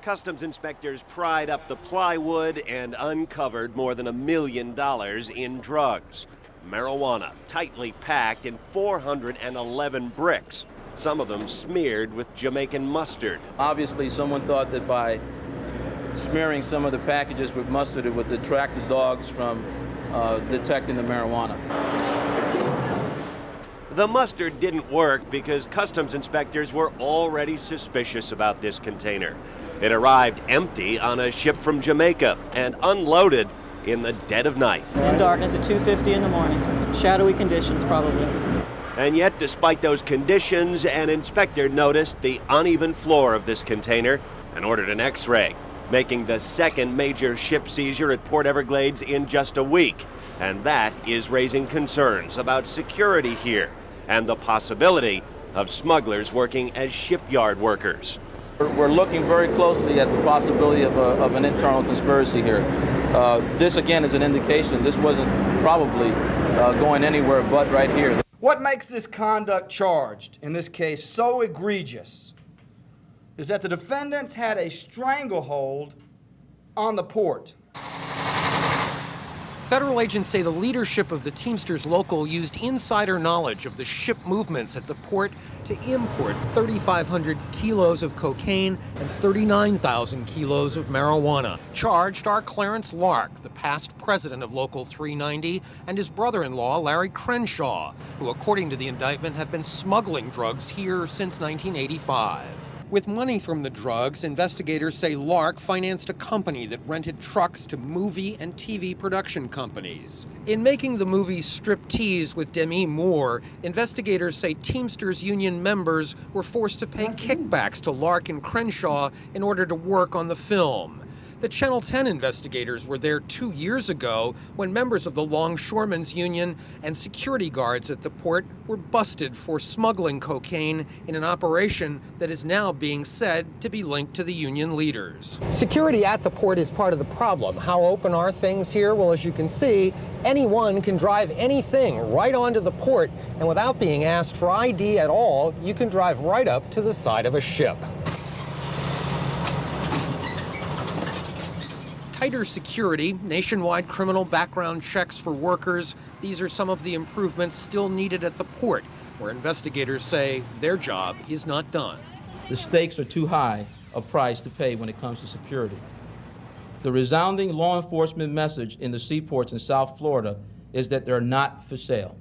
Customs inspectors pried up the plywood and uncovered more than $1 million in drugs. Marijuana tightly packed in 411 bricks, some of them smeared with Jamaican mustard. Obviously, someone thought that by smearing some of the packages with mustard, it would detract the dogs from detecting the marijuana. The mustard didn't work because customs inspectors were already suspicious about this container. It arrived empty on a ship from Jamaica and unloaded in the dead of night. In darkness at 2:50 in the morning. Shadowy conditions, probably. And yet, despite those conditions, an inspector noticed the uneven floor of this container and ordered an X-ray, making the second major ship seizure at Port Everglades in just a week. And that is raising concerns about security here and the possibility of smugglers working as shipyard workers. We're looking very closely at the possibility of an internal conspiracy here. This, again, is an indication this wasn't probably going anywhere but right here. What makes this conduct charged, in this case, so egregious is that the defendants had a stranglehold on the port. Federal agents say the leadership of the Teamsters Local used insider knowledge of the ship movements at the port to import 3,500 kilos of cocaine and 39,000 kilos of marijuana. Charged are Clarence Lark, the past president of Local 390, and his brother-in-law, Larry Crenshaw, who, according to the indictment, have been smuggling drugs here since 1985. With money from the drugs, investigators say Lark financed a company that rented trucks to movie and TV production companies. In making the movie Striptease with Demi Moore, investigators say Teamsters Union members were forced to pay kickbacks to Lark and Crenshaw in order to work on the film. The Channel 10 investigators were there 2 years ago when members of the Longshoremen's Union and security guards at the port were busted for smuggling cocaine in an operation that is now being said to be linked to the union leaders. Security at the port is part of the problem. How open are things here? Well, as you can see, anyone can drive anything right onto the port, and without being asked for ID at all, you can drive right up to the side of a ship. Tighter security, nationwide criminal background checks for workers, these are some of the improvements still needed at the port, where investigators say their job is not done. The stakes are too high a price to pay when it comes to security. The resounding law enforcement message in the seaports in South Florida is that they're not for sale.